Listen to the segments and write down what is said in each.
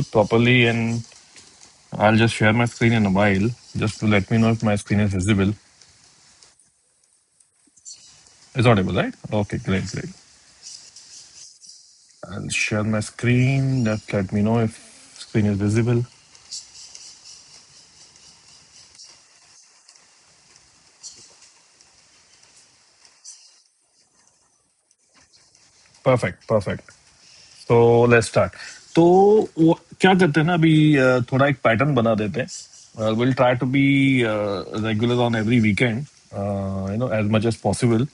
it properly, and I'll just share my screen in a while, just to let me know if my screen is visible. It's audible, right? Okay, great, great. I'll share my screen. Just let me know if screen is visible. Perfect, perfect. तो let's start. तो क्या करते हैं ना अभी थोड़ा एक pattern बना देते हैं. Will try to be regular on every weekend, as much as possible.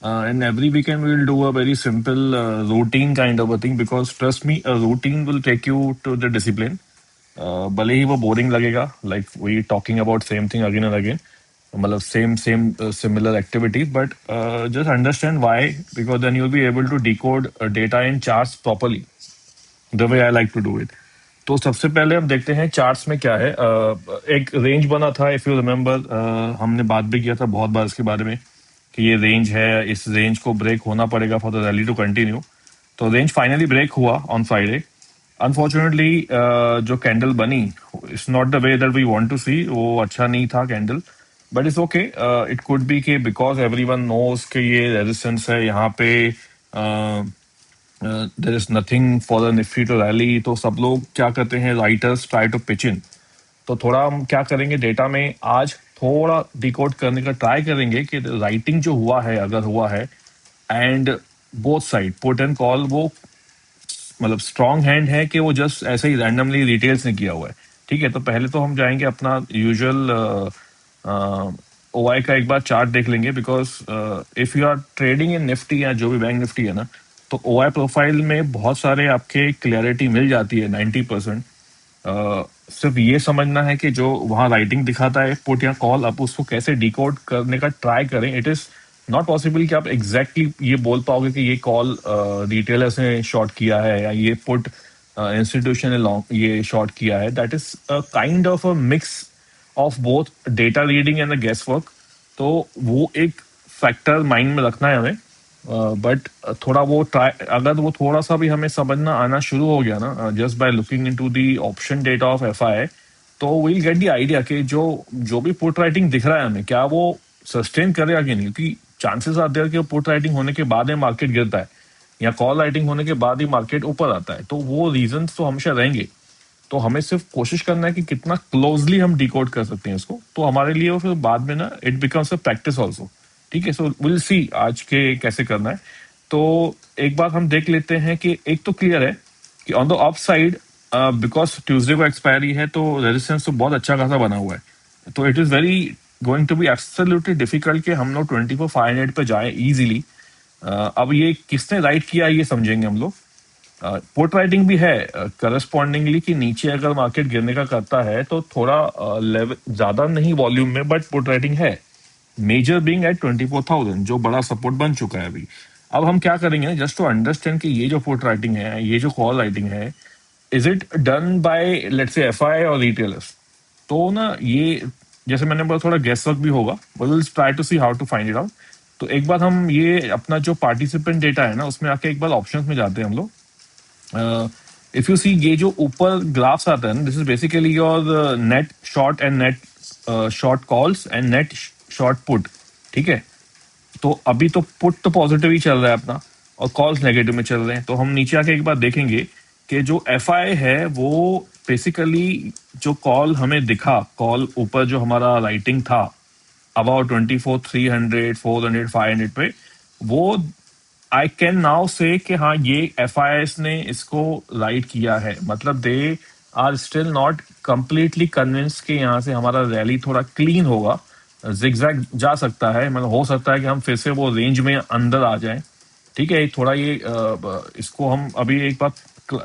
And every weekend we will do a very simple routine kind of a thing, because trust me, a routine will take you to the discipline. भले ही वो boring लगेगा, like we talking about same thing again and again, मतलब same same similar activities, but just understand why, because then you will be able to decode data in charts properly, the way I like to do it. तो सबसे पहले हम देखते हैं charts में क्या है. एक रेंज बना था, इफ यू रिमेम्बर, हमने बात भी किया था बहुत बार इसके बारे में, कि ये रेंज है, इस रेंज को ब्रेक होना पड़ेगा for the rally to continue. तो रेंज फाइनली ब्रेक हुआ ऑन फ्राइडे. अनफॉर्चुनेटली जो कैंडल बनी, it's not the way that we want to see, वो अच्छा नहीं था candle. But it's okay. It could be के बिकॉज एवरीवन नोस कि ये रेजिस्टेंस है यहाँ पे, there is nothing for the Nifty to rally. तो सब लोग क्या करते हैं, writers try to pitch in. तो थोड़ा हम क्या करेंगे डेटा में आज, थोड़ा डिकोड करने का ट्राई करेंगे कि राइटिंग जो हुआ है, अगर हुआ है, and both side put and call, वो मतलब स्ट्रॉन्ग हैंड है कि वो जस्ट ऐसे ही रैंडमली डिटेल्स ने किया हुआ है. ठीक है, तो पहले तो हम जाएंगे अपना यूजुअल ओ आई का एक बार चार्ट देख लेंगे, because if you are trading in Nifty या जो भी बैंक निफ्टी है ना, तो ओ आई प्रोफाइल में बहुत सारे आपके क्लियरिटी मिल जाती है 90%. सिर्फ ये समझना है कि जो वहाँ राइटिंग दिखाता है पुट या कॉल, आप उसको कैसे डिकोड करने का ट्राई करें. इट इज नॉट पॉसिबल कि आप एग्जैक्टली ये बोल पाओगे कि ये कॉल रिटेलर्स ने शॉर्ट किया है या ये पुट इंस्टीट्यूशन ने लॉन्ग ये शॉर्ट किया है. That is kind of a mix of both data reading and guess work. तो वो एक फैक्टर माइंड में रखना है हमें. बट थोड़ा वो ट्राई, अगर वो थोड़ा सा भी हमें समझना आना शुरू हो गया ना, just by looking into the option data of F I, तो विल गेट द आइडिया कि जो जो भी पुट राइटिंग दिख रहा है हमें, क्या वो सस्टेन करेगा कि नहीं. क्योंकि चांसेस आते हैं कि पुट राइटिंग होने के बाद ही मार्केट गिरता है, या कॉल राइटिंग होने के बाद ही मार्केट ऊपर आता है. तो वो रीजन तो हमेशा रहेंगे. तो हमें सिर्फ कोशिश करना है कि कितना क्लोजली हम डिकोड कर सकते हैं इसको. तो हमारे लिए वो फिर बाद में ना it becomes a practice also. ठीक है, सो विल सी आज के कैसे करना है. तो एक बात हम देख लेते हैं कि एक तो क्लियर है कि on the up side, because Tuesday को एक्सपायरी है, तो रेजिस्टेंस तो बहुत अच्छा खासा बना हुआ है. तो it is very going to be absolutely difficult कि हम लोग 24,500 पे जाए इजीली. अब ये किसने राइट किया ये समझेंगे हम लोग. पुट राइटिंग भी है करस्पॉन्डिंगली कि नीचे अगर मार्केट गिरने का करता है तो थोड़ा लेवल ज्यादा नहीं वॉल्यूम में, बट पुट राइटिंग है. मेजर बीइंग एट 24,000, जो बड़ा सपोर्ट बन चुका है अभी. अब हम क्या करेंगे, जस्ट टू अंडरस्टैंड कि ये जो पुट राइटिंग है, ये जो कॉल राइटिंग है, is it done by let's say F I और रिटेलर्स. तो ना ये, जैसे मैंने बोला, थोड़ा गेस वर्क भी होगा, but will try to see how to find it out. तो एक बार हम ये अपना जो पार्टिसिपेंट डेटा है ना, उसमें आके एक बार ऑप्शंस में जाते हैं हम लोग. इफ यू सी, ये जो ऊपर ग्राफ्स आता है ना, this is basically your net short and net short calls and net short put. ठीक है, तो अभी तो पुट तो पॉजिटिव ही चल रहा है अपना, और कॉल्स नेगेटिव में चल रहे हैं. तो हम नीचे आके एक बार देखेंगे कि जो एफ आई है वो बेसिकली, जो कॉल हमें दिखा, कॉल ऊपर जो हमारा राइटिंग था अबाउट 24,300, 400, 500 पे, वो आई कैन नाउ से कि हाँ, ये एफ आई एस ने इसको राइट किया है. मतलब they are still not completely convince कि यहाँ से हमारा रैली थोड़ा क्लीन होगा, जिगजैग जा सकता है, मतलब हो सकता है कि हम फिर से वो रेंज में अंदर आ जाएं. ठीक है, थोड़ा ये इसको हम अभी एक बात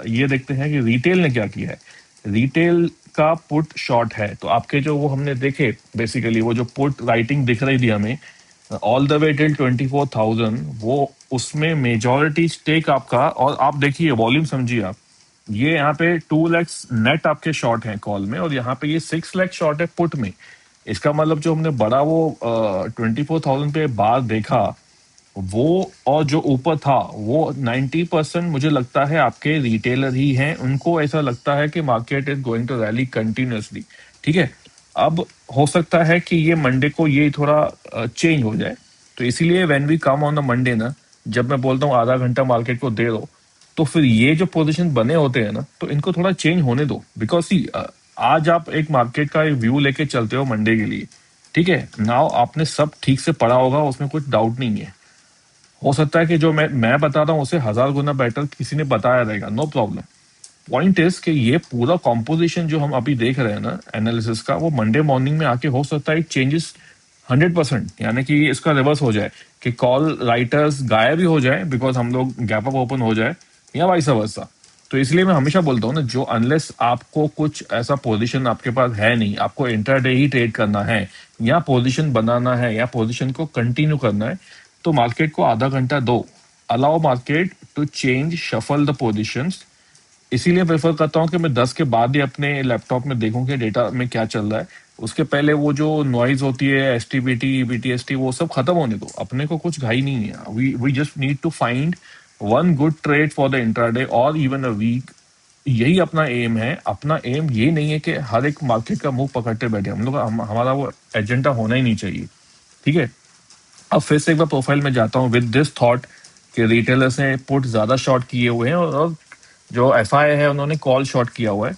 ये देखते हैं कि रिटेल ने क्या किया है. रिटेल का पुट शॉर्ट है, तो आपके जो वो हमने देखे, बेसिकली वो जो पुट राइटिंग दिख रही थी हमें ऑल द वे टिल 24,000, वो उसमें मेजॉरिटी स्टेक आपका, और आप देखिए वॉल्यूम समझिए आप, ये यहाँ पे 2 लाख नेट आपके शॉर्ट हैं कॉल में, और यहाँ पे ये 6 लाख शॉर्ट है पुट में. इसका मतलब जो हमने बड़ा वो 24,000 पे बार देखा, वो और जो ऊपर था वो 90% मुझे लगता है आपके रिटेलर ही हैं, उनको ऐसा लगता है कि market is going to rally continuously. ठीक है, अब हो सकता है कि ये मंडे को ये थोड़ा चेंज हो जाए। तो इसीलिए when we come on the Monday ना, जब मैं बोलता हूँ आधा घंटा मार्केट को दे दो, तो फिर ये जो पोजीशन बने होते हैं ना, तो इनको थोड़ा चेंज होने दो। बिकॉज सी, आज आप एक मार्केट का एक व्यू लेके चलते हो मंडे के लिए। ठीक है, नाउ आपने सब ठीक से पढ़ा होगा, उसमें कुछ डाउट नहीं है। हो सकता है कि जो मैं बता रहा हूँ उसे 1000 गुना बेटर किसी ने बताया रहेगा, नो प्रॉब्लम। पॉइंट इज कि ये पूरा कॉम्पोजिशन जो हम अभी देख रहे हैं ना एनालिसिस का, वो मंडे मॉर्निंग में आके हो सकता है चेंजेस 100%, यानी कि इसका रिवर्स हो जाए कि कॉल राइटर्स गायब ही हो जाए बिकॉज हम लोग गैप अप ओपन हो जाए, या वाइस वर्सा। तो इसलिए मैं हमेशा बोलता हूँ ना, जो अनलेस आपको कुछ ऐसा पोजीशन आपके पास है नहीं, आपको इंटरडे ही ट्रेड करना है, या पोजीशन बनाना है, या पोजीशन को कंटिन्यू करना है, तो मार्केट को आधा घंटा दो। Allow market to change, shuffle the positions. इसीलिए प्रेफर करता हूँ कि मैं 10 के बाद ही अपने लैपटॉप में देखूं कि डेटा में क्या चल रहा है। उसके पहले वो जो नॉइज होती है, S T B T BTST, वो सब खत्म होने दो। अपने को कुछ घाई नहीं है, we just need to find one good trade for the intraday और इवन अ वीक। यही अपना एम है। अपना एम ये नहीं है कि हर एक मार्केट का मुंह पकड़ते बैठे हम लोग। हमारा वो एजेंडा होना ही नहीं चाहिए। ठीक है, अब फिर से एक बार प्रोफाइल में जाता हूँ विद दिस थॉट कि रिटेलर्स ने पुट ज्यादा शॉर्ट किए हुए हैं, और जो एफ आई है उन्होंने कॉल शॉर्ट किया हुआ है।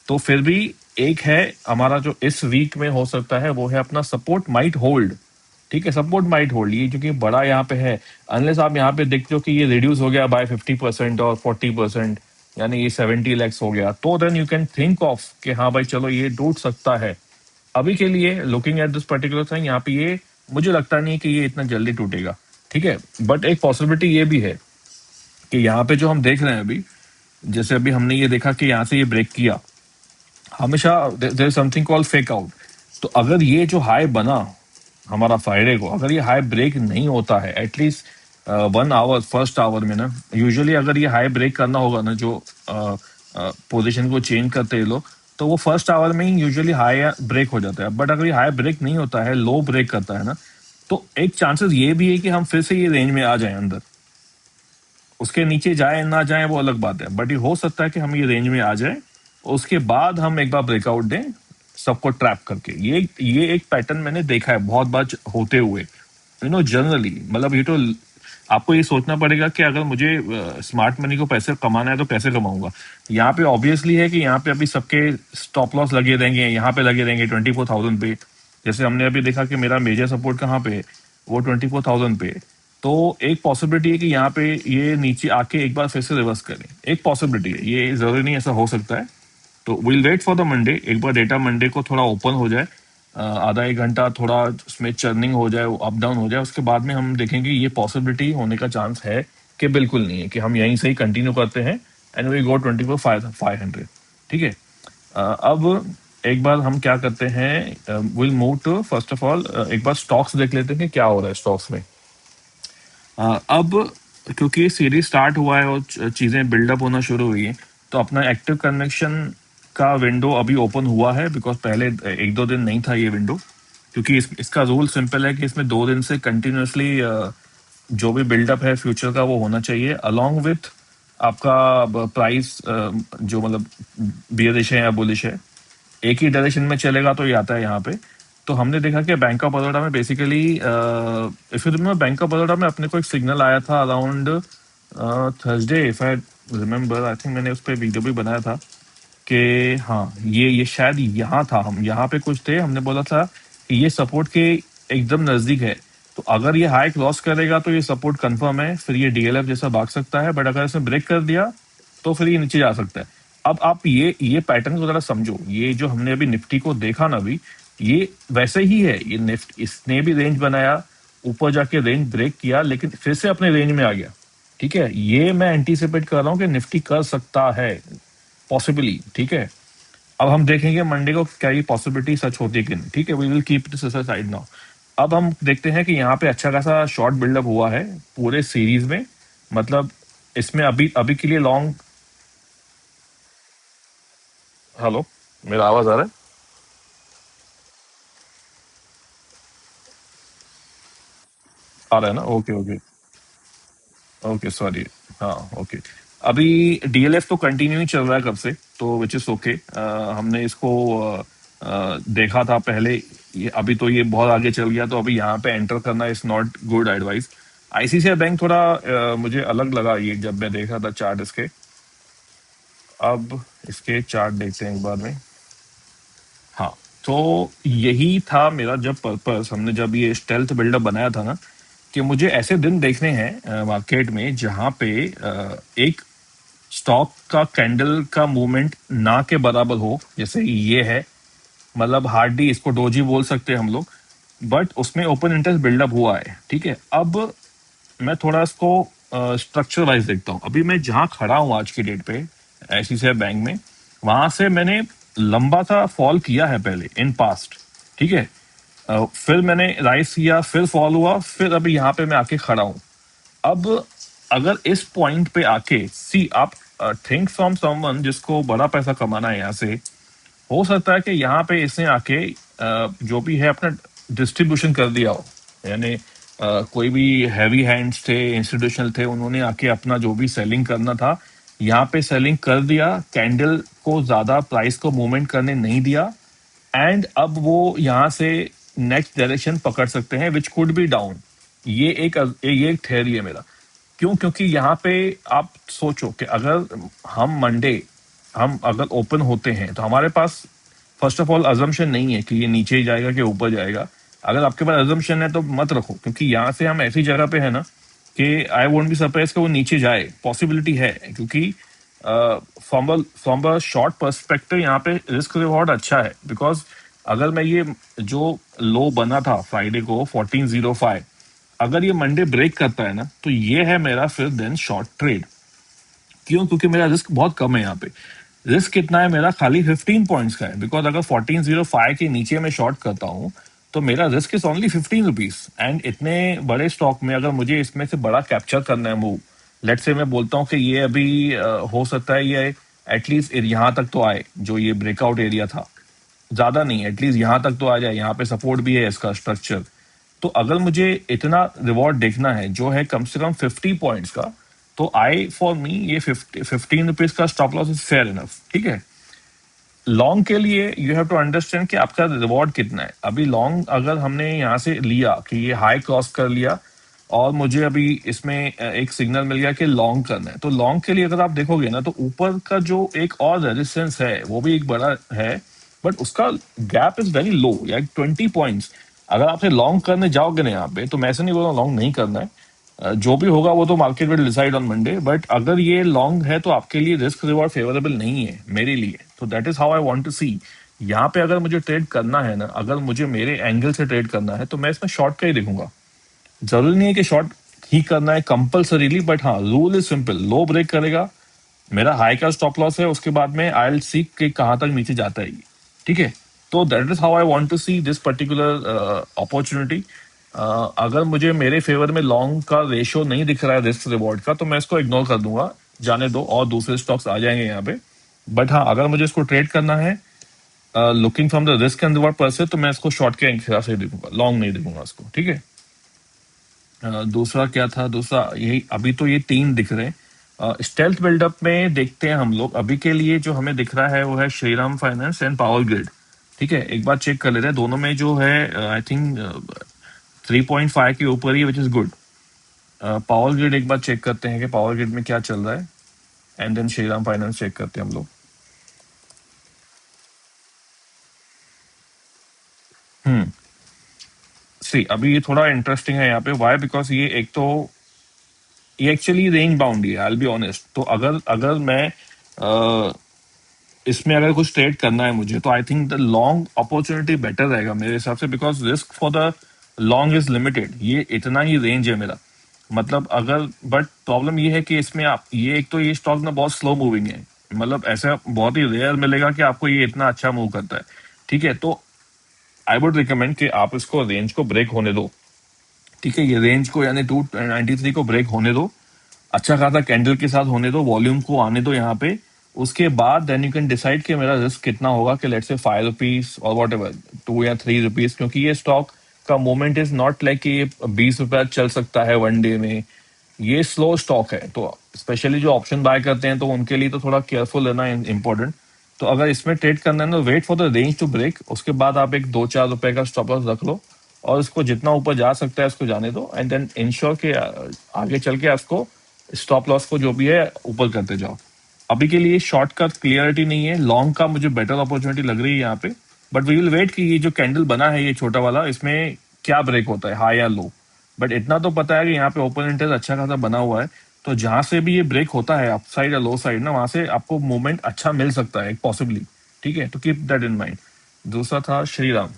तो फिर भी एक है हमारा जो इस वीक में हो सकता है, वो है अपना सपोर्ट माइट होल्ड। ठीक है, सपोर्ट माइट होल्ड, ये जो कि बड़ा यहाँ पे है। अनलेस आप यहाँ पे देखते हो कि ये रिड्यूस हो गया बाय 50% और 40%, यानी ये 70 लैक्स हो गया, तो then you can think of कि हाँ भाई चलो ये टूट सकता है। अभी के लिए looking at this particular thing, यहाँ पे ये मुझे लगता नहीं है कि ये इतना जल्दी टूटेगा। ठीक है, बट एक पॉसिबिलिटी ये भी है कि यहाँ पे जो हम देख रहे हैं अभी, जैसे अभी हमने ये देखा कि यहाँ से ये ब्रेक किया, हमेशा there is something called fake out. तो अगर ये जो हाई बना हमारा फ्राइडे को, अगर ये हाई ब्रेक नहीं होता है एटलीस्ट 1 आवर, फर्स्ट आवर में ना, यूजुअली अगर ये हाई ब्रेक करना होगा ना, जो पोजीशन को चेंज करते हैं लोग, तो वो फर्स्ट आवर में ही यूजुअली हाई ब्रेक हो जाता है। बट अगर ये हाई ब्रेक नहीं होता है, लो ब्रेक करता है ना, तो एक चांसेस ये भी है कि हम फिर से ये रेंज में आ जाए अंदर। उसके नीचे जाए ना जाए वो अलग बात है, बट ये हो सकता है कि हम ये रेंज में आ जाए, उसके बाद हम एक बार ब्रेकआउट दें सबको ट्रैप करके। ये एक पैटर्न मैंने देखा है बहुत बार होते हुए, जनरली। मतलब ये तो आपको ये सोचना पड़ेगा कि अगर मुझे स्मार्ट मनी को पैसे कमाना है तो कैसे कमाऊंगा। यहाँ पे ऑब्वियसली है कि यहाँ पे अभी सबके स्टॉप लॉस लगे रहेंगे, यहाँ पे लगे रहेंगे 24,000 पे। जैसे हमने अभी देखा कि मेरा मेजर सपोर्ट कहाँ पे है, वो 24,000 पे है। तो एक पॉसिबिलिटी है कि यहाँ पे ये नीचे आके एक बार फिर से रिवर्स करें। एक पॉसिबिलिटी है, ये जरूरी नहीं ऐसा हो सकता है। तो will wait for the Monday, एक बार डेटा मंडे को थोड़ा ओपन हो जाए, आधा एक घंटा थोड़ा उसमें चर्निंग हो जाए, अप डाउन हो जाए, उसके बाद में हम देखेंगे ये पॉसिबिलिटी होने का चांस है कि बिल्कुल नहीं है, कि हम यहीं से ही कंटिन्यू करते हैं एंड वी गो 24,500। ठीक है, अब एक बार हम क्या करते हैं, will move to first of all एक बार स्टॉक्स देख लेते हैं कि क्या हो रहा है स्टॉक्स में। अब क्योंकि सीरीज स्टार्ट हुआ है और चीजें बिल्डअप होना शुरू हुई है, तो अपना एक्टिव कन्वेक्शन का विंडो अभी ओपन हुआ है। बिकॉज पहले 1-2 दिन नहीं था ये विंडो, क्योंकि इसका रूल सिंपल है कि इसमें 2 दिन से कंटिन्यूसली जो भी बिल्डअप है फ्यूचर का वो होना चाहिए, अलोंग विथ आपका प्राइस जो मतलब बियरिश है या बुलिश है, एक ही डायरेक्शन में चलेगा तो ये आता है यहाँ पे। तो हमने देखा कि बैंक ऑफ बड़ौदा में basically, if you remember, bank of Baroda में अपने को एक सिग्नल आया था around Thursday, if I remember, I think मैंने उस पर वीडियो भी बनाया था कि हाँ, ये शायद यहाँ था, हम यहाँ पे कुछ थे, हमने बोला था कि ये सपोर्ट के एकदम नजदीक है। तो अगर ये हाई क्रॉस करेगा तो ये सपोर्ट कंफर्म है, फिर ये डीएलएफ जैसा भाग सकता है। बट अगर इसने ब्रेक कर दिया तो फिर ये नीचे जा सकता है। अब आप ये पैटर्न को जरा समझो, ये जो हमने अभी निफ्टी को देखा ना अभी, ये वैसे ही है। ये निफ्ट इसने भी रेंज बनाया, ऊपर जाके रेंज ब्रेक किया, लेकिन फिर से अपने रेंज में आ गया। ठीक है, ये मैं एंटीसिपेट कर रहा हूँ कि निफ्टी कर सकता है पॉसिबली। ठीक है, अब हम देखेंगे मंडे को क्या ये पॉसिबिलिटी सच होती है कि नहीं। ठीक है, we will keep this side now. अब हम देखते हैं कि यहाँ पे अच्छा खासा शॉर्ट बिल्डअप हुआ है पूरे सीरीज में। मतलब इसमें अभी अभी के लिए लॉन्ग। हेलो, मेरा आवाज आ रहा है? आ रहा है ना? Okay okay. Okay sorry. हाँ ओके। अभी डीएलएफ तो कंटिन्यू ही चल रहा है कब से, तो विच इज ओके। हमने इसको देखा था पहले। ये अभी तो ये बहुत आगे चल गया, तो अभी यहाँ पे एंटर करना is not good advice. ICICI bank थोड़ा मुझे अलग लगा ये जब मैं देखा था चार्ट इसके। अब इसके चार्ट देखते हैं एक बार में। हाँ, तो यही था मेरा जब पर्पस, हमने जब ये स्टेल्थ बिल्डअप बनाया था ना, कि मुझे ऐसे दिन देखने हैं मार्केट में जहां पे एक स्टॉक का कैंडल का मूवमेंट ना के बराबर हो, जैसे ये है। मतलब हार्डली इसको डोजी बोल सकते हैं हम लोग, बट उसमें ओपन इंटरेस्ट बिल्डअप हुआ है। ठीक है, अब मैं थोड़ा इसको स्ट्रक्चर वाइज देखता हूँ। अभी मैं जहाँ खड़ा हूँ आज की डेट पे आईसीआईसीआई बैंक में, वहां से मैंने लंबा सा फॉल किया है पहले इन पास्ट। ठीक है, फिर मैंने राइज किया, फिर फॉल हुआ, फिर अभी यहाँ पे मैं आके खड़ा हूँ। अब अगर इस पॉइंट पे आके सी आप थिंक फ्रॉम समवन जिसको बड़ा पैसा कमाना है यहाँ से, हो सकता है कि यहाँ पे इसने आके जो भी है अपना डिस्ट्रीब्यूशन कर दिया हो। यानी कोई भी हैवी हैंड्स थे, इंस्टीट्यूशनल थे, उन्होंने आके अपना जो भी सेलिंग करना था यहाँ पे सेलिंग कर दिया, कैंडल को ज्यादा प्राइस को मूवमेंट करने नहीं दिया। एंड अब वो यहाँ से नेक्स्ट डायरेक्शन पकड़ सकते हैं विच कुड बी डाउन। ये एक थ्योरी है मेरा। क्यों? क्योंकि यहाँ पे आप सोचो कि अगर हम मंडे हम अगर ओपन होते हैं तो हमारे पास फर्स्ट ऑफ ऑल अजम्पशन नहीं है कि ये नीचे ही जाएगा कि ऊपर जाएगा। अगर आपके पास अजम्पशन है तो मत रखो, क्योंकि यहाँ से हम ऐसी जगह पे है ना कि आई वोंट बी सरप्राइज कि वो नीचे जाए। पॉसिबिलिटी है, क्योंकि फ्रॉम अ शॉर्ट पर्सपेक्टिव यहाँ पे रिस्क रिवॉर्ड अच्छा है। बिकॉज अगर मैं ये जो लो बना था फ्राइडे को 1405, अगर ये मंडे ब्रेक करता है ना, तो ये है मेरा फिर देन शॉर्ट ट्रेड। क्यों? क्योंकि मेरा रिस्क बहुत कम है यहाँ पे। रिस्क कितना है मेरा? खाली 15 पॉइंट्स का है। बिकॉज अगर 1405 के नीचे मैं शॉर्ट करता हूँ तो मेरा risk is only 15 rupees. And इतने बड़े स्टॉक में अगर मुझे इसमें से बड़ा कैप्चर करना है मूव, लेट से मैं बोलता हूँ कि ये अभी हो सकता है ये एटलीस्ट यहाँ तक तो आए, जो ये ब्रेकआउट एरिया था। ज्यादा नहीं, एटलीस्ट यहाँ तक तो आ जाए। यहाँ पे सपोर्ट भी है इसका स्ट्रक्चर। तो अगर मुझे इतना रिवॉर्ड देखना है जो है कम से कम 50 पॉइंट्स का, तो आई फॉर मी ये 15 रुपीज का stop loss is fair enough. ठीक है, लॉन्ग के लिए यू हैव टू अंडरस्टैंड कि आपका रिवॉर्ड कितना है। अभी लॉन्ग अगर हमने यहाँ से लिया कि ये हाई क्रॉस कर लिया और मुझे अभी इसमें एक सिग्नल मिल गया कि लॉन्ग करना है, तो लॉन्ग के लिए अगर आप देखोगे ना, तो ऊपर का जो एक और रेजिस्टेंस है वो भी एक बड़ा है, बट उसका गैप इज वेरी लो, या 20 पॉइंट्स। अगर आपसे लॉन्ग करने जाओगे ना यहाँ पे, तो मैं ऐसे नहीं बोल रहा लॉन्ग नहीं करना है। जो भी होगा वो तो market will decide on Monday, but अगर ये लॉन्ग है तो आपके लिए रिस्क रिवॉर्ड फेवरेबल नहीं है मेरे लिए। तो that is how I want to see. यहाँ पे अगर मुझे ट्रेड करना है ना, अगर मुझे मेरे एंगल से ट्रेड करना है, तो मैं इसमें शॉर्ट का ही देखूंगा। जरूरी नहीं है कि शॉर्ट ही करना है कंपल्सरीली, बट हाँ, rule is simple. Low break करेगा, मेरा हाई का स्टॉप लॉस है, उसके बाद में आई विल सी कि कहाँ तक नीचे जाता है ये। ठीक है, तो that is how I want to see this particular opportunity. अगर मुझे मेरे फेवर में लॉन्ग का रेशियो नहीं दिख रहा है रिस्क रिवॉर्ड का, तो मैं इसको इग्नोर कर दूंगा, जाने दो, और दूसरे स्टॉक्स आ जाएंगे यहाँ पे। बट हाँ, अगर मुझे इसको ट्रेड करना है looking from the risk and reward पर से, तो मैं इसको शॉर्ट के हिसाब से देखूंगा, लॉन्ग नहीं देखूंगा इसको। ठीक है, दूसरा क्या था? दूसरा यही, अभी तो ये तीन दिख रहे हैं। स्टेल्थ बिल्डअप में देखते हैं हम लोग। अभी के लिए जो हमें दिख रहा है वो है Shriram finance and power grid. ठीक है, एक बार चेक कर लेते हैं दोनों में जो है। आई थिंक 3.5 के ऊपर ही, which is good. Power Grid एक बार चेक करते हैं कि पावर ग्रिड में क्या चल रहा है, and then Shriram finance check करते हैं हम लोग। हम्म, सी अभी ये थोड़ा इंटरेस्टिंग है यहाँ पे। वाई? बिकॉज ये एक तो ये एक्चुअली रेंज बाउंड ही है, आई बी ऑनेस्ट। तो अगर अगर मैं इसमें अगर कुछ ट्रेड करना है मुझे, तो I think the long opportunity better रहेगा मेरे हिसाब से। Because risk for the long is limited, ये इतना ही रेंज है मेरा। मतलब अगर, बट प्रॉब्लम ये है कि इसमें आप ये, एक तो ये स्टॉक ना बहुत स्लो मूविंग है। मतलब ऐसा बहुत ही रेयर मिलेगा कि आपको ये इतना अच्छा मूव करता है। ठीक है, तो आई वुड रिकमेंड कि आप इसको रेंज को ब्रेक होने दो। ठीक है, ये रेंज को यानी 293 को ब्रेक होने दो, अच्छा खासा कैंडल के साथ होने दो, वॉल्यूम को आने दो यहाँ पे। उसके बाद देन यू कैन डिसाइड कि मेरा रिस्क कितना होगा, कि लेट्स से 5 रुपीज और वॉट एवर 2 या 3 रुपीज। क्योंकि ये स्टॉक का मोमेंट इज नॉट लाइक कि ये 20 रुपया चल सकता है वन डे में, ये स्लो स्टॉक है, तो स्पेशली जो ऑप्शन बाय करते हैं तो उनके लिए तो थोड़ा केयरफुल रहना इम्पोर्टेंट। तो अगर इसमें ट्रेड करना है तो wait for the range to break, उसके बाद आप एक 2-4 रुपए का स्टॉप लॉस रख लो और इसको जितना ऊपर जा सकता है उसको जाने दो, एंड देन इंश्योर के आगे चल के उसको स्टॉप लॉस को जो भी है ऊपर करते जाओ। अभी के लिए शॉर्ट का क्लियरिटी नहीं है, लॉन्ग का मुझे बेटर अपॉर्चुनिटी लग रही है यहाँ पे। बट वी विल वेट कि ये जो कैंडल बना है ये छोटा वाला, इसमें क्या ब्रेक होता है, हाई या लो। बट इतना तो पता है कि यहाँ पे ओपन इंटरेस्ट अच्छा खासा बना हुआ है, तो जहां से भी ये ब्रेक होता है अप साइड या लो साइड ना, वहां से आपको मूवमेंट अच्छा मिल सकता है पॉसिबली। ठीक है, तो कीप दैट इन माइंड। दूसरा था श्रीराम।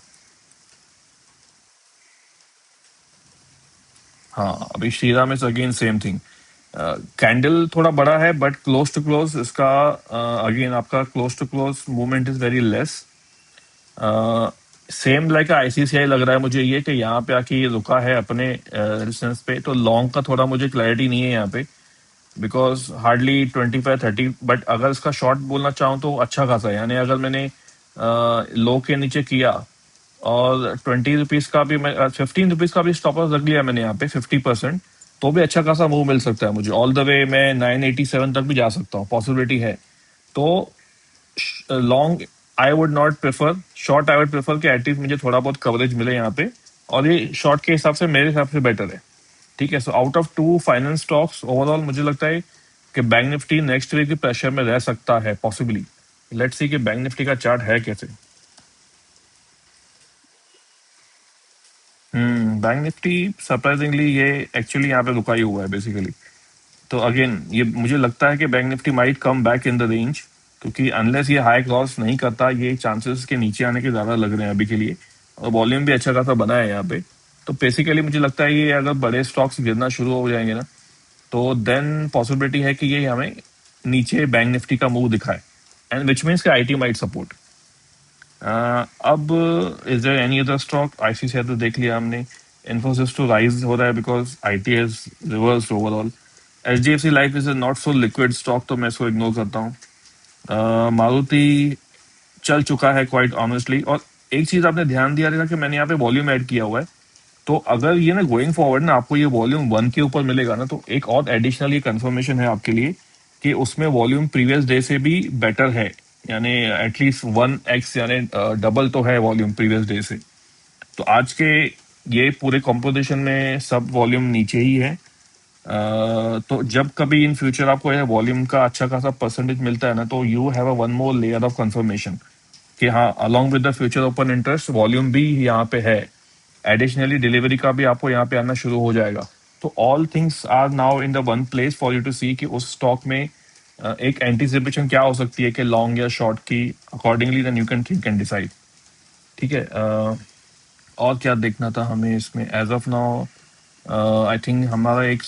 हाँ, अभी Shriram is again same thing. Candle थोड़ा बड़ा है बट क्लोज टू क्लोज इसका, अगेन आपका close to close movement is very less. Same like ICICI लग रहा है मुझे ये, कि यहाँ पे आके ये रुका है अपने रेजिस्टेंस पे, तो लॉन्ग का थोड़ा मुझे क्लैरिटी नहीं है यहाँ पे, बिकॉज हार्डली 25-30। बट अगर इसका शॉर्ट बोलना चाहूँ तो अच्छा खासा है, यानी अगर मैंने लो के नीचे किया और 20 रुपीज का भी, मैं 15 रुपीज का भी स्टॉप लॉस रख लिया मैंने यहाँ पे 50%, तो भी अच्छा खासा मूव मिल सकता है मुझे। ऑल द वे मैं 987 तक भी जा सकता हूँ, पॉसिबिलिटी है। तो long I would not prefer, short I would prefer कि एटलीस्ट मुझे थोड़ा बहुत कवरेज मिले यहाँ पे, और ये शॉर्ट के हिसाब से मेरे हिसाब से बेटर है। ठीक है, so out of two finance stocks overall मुझे लगता है कि बैंक निफ्टी नेक्स्ट वीक के प्रेशर में रह सकता है पॉसिबली। लेट्स सी कि बैंक निफ्टी का चार्ट है कैसे। बैंक निफ्टी सरप्राइजिंगली ये एक्चुअली यहाँ पे रुका ही हुआ है बेसिकली। तो अगेन ये मुझे लगता है कि bank Nifty might come back in the range, क्योंकि अनलेस ये हाई क्रॉस नहीं करता, ये चांसेस के नीचे आने के ज्यादा लग रहे हैं अभी के लिए। और वॉल्यूम भी अच्छा खासा बना है यहाँ पे। तो बेसिकली मुझे लगता है ये अगर बड़े स्टॉक्स गिरना शुरू हो जाएंगे ना, तो देन पॉसिबिलिटी है कि ये हमें नीचे बैंक निफ्टी का मूव दिखाए, एंड विच मीन्स कि आईटी माइट सपोर्ट। अब is there any other stock? ICICI तो देख लिया हमने। इन्फोसिस तो राइज हो रहा है because IT has reverse overall. HDFC life is a not so liquid stock, तो मैं इसको इग्नोर करता हूँ। मारुति चल चुका है क्वाइट ऑनेस्टली। और एक चीज आपने ध्यान दिया था कि मैंने यहाँ पे वॉल्यूम ऐड किया हुआ है, तो अगर ये ना गोइंग फॉरवर्ड ना आपको ये वॉल्यूम 1 के ऊपर मिलेगा ना, तो एक और एडिशनल ये कंफर्मेशन है आपके लिए कि उसमें वॉल्यूम प्रीवियस डे से भी बेटर है, यानी एटलीस्ट 1x, यानी डबल तो है वॉल्यूम प्रीवियस डे से। तो आज के ये पूरे कॉम्पोजिशन में सब वॉल्यूम नीचे ही है। तो जब कभी इन फ्यूचर आपको यह वॉल्यूम का अच्छा खासा परसेंटेज मिलता है ना, तो you have a one more layer of confirmation कि हाँ, along with the future open interest volume भी यहाँ पे है। एडिशनली डिलीवरी का भी आपको यहाँ पे आना शुरू हो जाएगा। तो all things are now in the one place for you to see कि उस स्टॉक में एक एंटीसिपेशन क्या हो सकती है कि लॉन्ग या शॉर्ट की, accordingly then you can think and decide. ठीक है, और क्या देखना था हमें इसमें as of now? I think हमारा एक,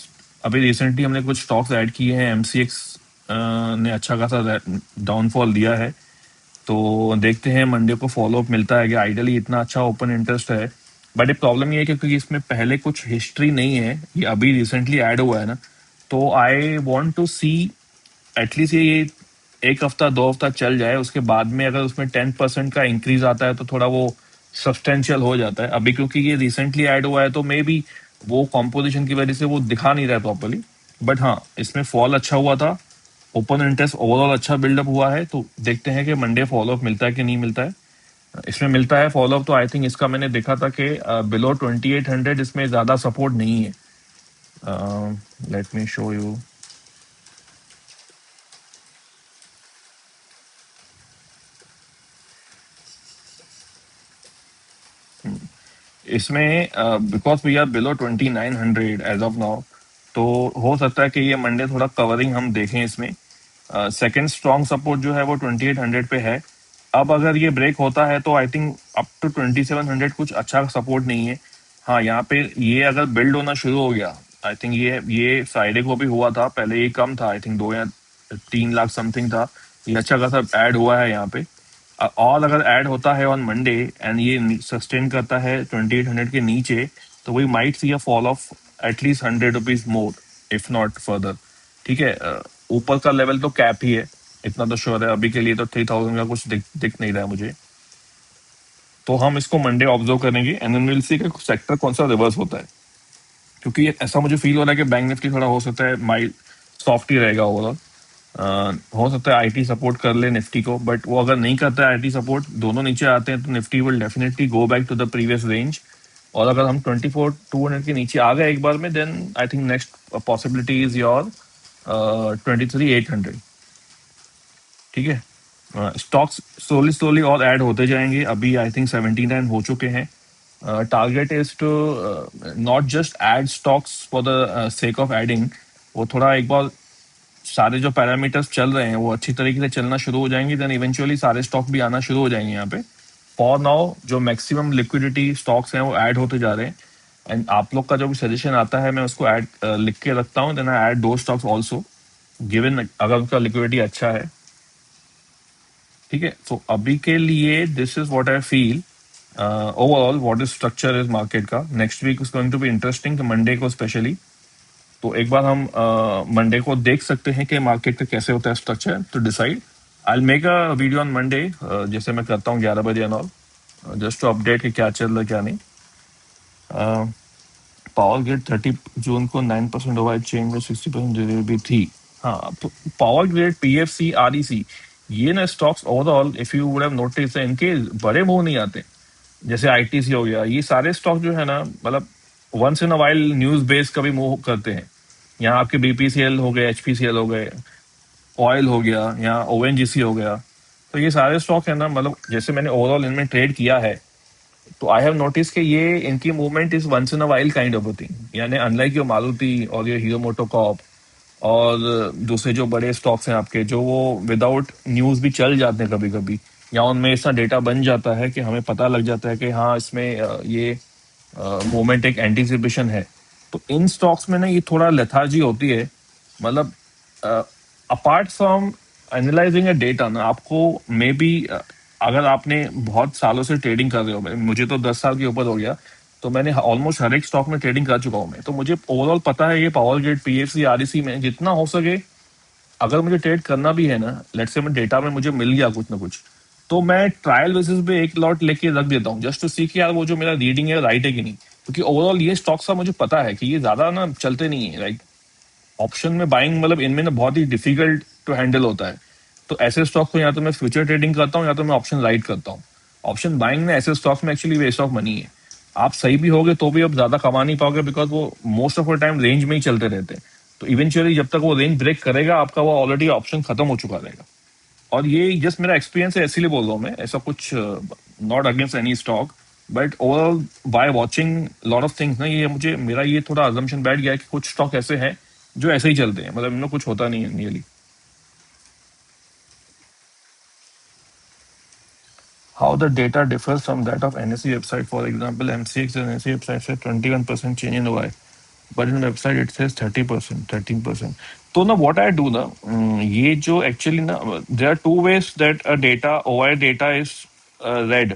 अभी रिसेंटली हमने कुछ स्टॉक्स ऐड किए हैं। एमसीएक्स ने अच्छा खासा डाउनफॉल दिया है, तो देखते हैं मंडे को फॉलो अप मिलता है कि आइडियली इतना अच्छा ओपन इंटरेस्ट है। बट एक प्रॉब्लम ये है कि क्योंकि इसमें पहले कुछ हिस्ट्री नहीं है, ये अभी रिसेंटली ऐड हुआ है ना, तो I want to see at least ये एक हफ्ता 2 हफ्ता चल जाए, उसके बाद में अगर उसमें 10% का इंक्रीज आता है तो थोड़ा वो सब्सटेंशियल हो जाता है। अभी क्योंकि ये रिसेंटली ऐड हुआ है तो मे बी वो कॉम्पोजिशन की वजह से वो दिखा नहीं रहा है प्रॉपरली। बट हाँ, इसमें फॉल अच्छा हुआ था, ओपन इंटरेस्ट ओवरऑल अच्छा बिल्डअप हुआ है, तो देखते हैं कि मंडे फॉलोअप मिलता है कि नहीं मिलता है। इसमें मिलता है फॉलोअप तो आई थिंक इसका मैंने देखा था कि बिलो 2800 इसमें ज्यादा सपोर्ट नहीं है। Let me show you. इसमें because we are below 2900 as of now, तो हो सकता है कि ये मंडे थोड़ा कवरिंग हम देखें इसमें। सेकंड स्ट्रॉन्ग सपोर्ट जो है वो 2800 पे है। अब अगर ये ब्रेक होता है तो आई थिंक अप टू 2700 कुछ अच्छा सपोर्ट नहीं है। हाँ, यहाँ पे ये अगर बिल्ड होना शुरू हो गया, आई थिंक ये फ्राइडे को भी हुआ था, पहले ये कम था, आई थिंक 2 या 3 लाख समथिंग था। ये अच्छा खासा ऐड हुआ है यहाँ पे। और अगर ऐड होता है ऑन मंडे एंड ये सस्टेन करता है 2800 के नीचे, तो we might see a fall of at least 100 rupees more, if not further. ठीक है, ऊपर का लेवल तो कैप ही है, इतना तो श्योर है। अभी के लिए तो 3000 का कुछ दिख नहीं रहा है मुझे। तो हम इसको मंडे ऑब्जर्व करेंगे एंड देन विल सी कि सेक्टर कौन सा रिवर्स होता है। क्योंकि ऐसा मुझे फील हो रहा है कि बैंक निफ्टी थोड़ा हो सकता है माइल्ड सॉफ्ट ही रहेगा ओवरऑल। हो सकता है आईटी सपोर्ट कर ले निफ्टी को, बट वो अगर नहीं करता है आईटी सपोर्ट, दोनों नीचे आते हैं, तो Nifty will definitely go back to the previous range. और अगर हम 24,200 के नीचे आ गए एक बार में, then I think next possibility is your 23,800। ठीक है, स्टॉक्स स्लोली स्लोली और ऐड होते जाएंगे। अभी आई थिंक 79 हो चुके हैं। Target is to not just add stocks for the sake of adding. वो थोड़ा एक बार सारे जो पैरामीटर्स चल रहे हैं वो अच्छी तरीके से चलना शुरू हो जाएंगे, देन इवेंचुअली सारे स्टॉक भी आना शुरू हो जाएंगे यहाँ पे। फॉर नाउ जो मैक्सिमम लिक्विडिटी स्टॉक्स हैं वो ऐड होते जा रहे हैं। एंड आप लोग का जो भी सजेशन आता है मैं उसको ऐड लिख के रखता हूँ, देन आई ऐड दो स्टॉक्स ऑल्सो गिवन अगर उनका लिक्विडिटी अच्छा है। ठीक है, तो अभी के लिए this is what I feel overall what is structure is market का। Next week is going to be interesting, Monday को स्पेशली। तो एक बार हम मंडे को देख सकते हैं कि मार्केट का कैसे होता है structure to decide. I will make a video on Monday, जैसे मैं करता हूँ 11 बजे and all, just to update कि क्या चल रहा है क्या नहीं। पावर ग्रिड 30 जून को 9% हुआ है, चेंज में 60% भी थी। हाँ, पावर ग्रिड, पीएफसी, आरईसी, ये ना stocks overall if you would have notice इनके बड़े मूव नहीं आते। जैसे आईटीसी हो गया, ये सारे स्टॉक जो है ना, मतलब once in a while news base कभी मूव करते हैं। यहाँ आपके बीपीसीएल हो गए, एचपीसीएल हो गए, ऑयल हो गया, यहाँ ओएनजीसी हो गया। तो ये सारे स्टॉक है ना, मतलब जैसे मैंने ओवरऑल इनमें ट्रेड किया है, तो आई हैव नोटिस कि ये इनकी movement is once in a while kind of a thing. यानी अनलाइक योर मारुति और ये हीरो मोटोकॉर्प और दूसरे जो बड़े स्टॉक्स हैं आपके, जो वो विदाउट न्यूज भी चल जाते हैं कभी कभी, या उनमें ऐसा डेटा बन जाता है कि हमें पता लग जाता है कि हाँ इसमें ये मूवमेंट एक एंटीसिपेशन है। तो इन स्टॉक्स में ना ये थोड़ा लेथार्जी होती है। मतलब apart from analysing A data ना, आपको मे बी अगर आपने बहुत सालों से ट्रेडिंग कर रहे हो, मुझे तो 10 साल के ऊपर हो गया, तो मैंने ऑलमोस्ट हर एक स्टॉक में ट्रेडिंग कर चुका हूँ मैं, तो मुझे ओवरऑल पता है ये पावर ग्रिड, पीएफसी, आरईसी में जितना हो सके अगर मुझे ट्रेड करना भी है ना, लेट्स से मैं डेटा में मुझे मिल गया कुछ ना कुछ, तो मैं ट्रायल बेसिस पे एक लॉट लेके रख देता हूँ, जस्ट टू सी कि यार वो जो मेरा रीडिंग है राइट है कि नहीं। क्योंकि ओवरऑल ये स्टॉक्स का मुझे पता है कि ये ज्यादा ना चलते नहीं है। लाइक ऑप्शन में बाइंग, मतलब इनमें ना बहुत ही डिफिकल्ट टू हैंडल होता है। तो ऐसे स्टॉक को या तो मैं फ्यूचर ट्रेडिंग करता हूँ या तो मैं ऑप्शन राइट करता हूँ। ऑप्शन बाइंग में ऐसे स्टॉक्स में एक्चुअली वेस्ट ऑफ मनी है। आप सही भी होगे तो भी अब ज्यादा कमा नहीं पाओगे, बिकॉज वो most of the time range में ही चलते रहते हैं। तो इवेंचुअली जब तक वो रेंज ब्रेक करेगा, आपका वो ऑलरेडी ऑप्शन खत्म हो चुका रहेगा। और ये जस्ट मेरा एक्सपीरियंस है, इसीलिए बोल रहा हूँ मैं, ऐसा कुछ not against any stock, but overall by watching lot of things ना, ये मुझे मेरा ये थोड़ा अजम्पशन बैठ गया है कि कुछ स्टॉक ऐसे हैं जो ऐसे ही चलते हैं, मतलब इनमें कुछ होता नहीं है nearly. How the data differs from that of NSE website? For example, MCX and NSE website says 21% change in OI, but in website it says 30%, 13%. तो ना what I do ना, ये जो actually ना, there are two ways that a data OI data is read.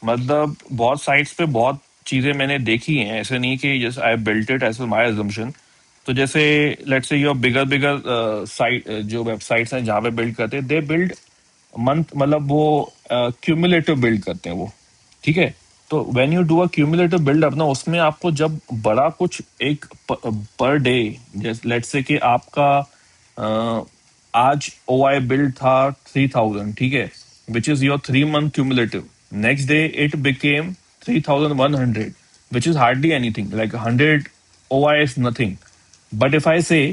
मतलब बहुत sites पे बहुत चीजें मैंने देखी हैं, ऐसे नहीं कि जैसे I built it as my assumption. तो जैसे let's say your bigger bigger site, जो वेबसाइट्स हैं जहाँ पे बिल्ड करते हैं, दे बिल्ड मंथ, मतलब वो क्यूमुलेटिव बिल्ड करते हैं वो। ठीक है, तो when you do a cumulative build up ना, उसमें आपको जब बड़ा कुछ एक पर डे, जैसे लेट्स से कि आपका आज ओ आई बिल्ड था 3,000, ठीक है, which is your 3 month cumulative. Next day it became 3,100, which is hardly anything, like 100 O I is nothing. But if I say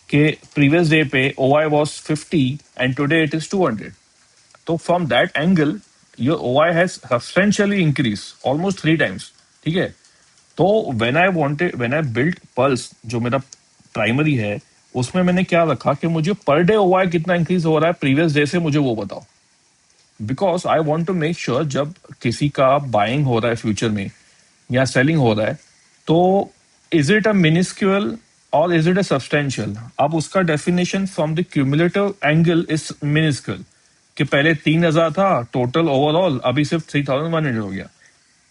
कि प्रीवियस डे पे O I was 50 and today it is 200, तो from that angle your O I has substantially increase almost 3 times. ठीक है, तो when I built pulse, जो मेरा primary है, उसमें मैंने क्या रखा कि मुझे पर डे ओ आई कितना इंक्रीज हो रहा है प्रीवियस डे से, मुझे वो बताओ। Because I want to make sure जब किसी का बाइंग हो रहा है फ्यूचर में या सेलिंग हो रहा है, तो इज इट अ मिनिस्क्यूअल और इज इट अ सब्सटेंशियल। अब उसका definition from the cumulative angle is minuscule, कि पहले 3,000 था टोटल ओवरऑल, अभी सिर्फ 3,100 हो गया।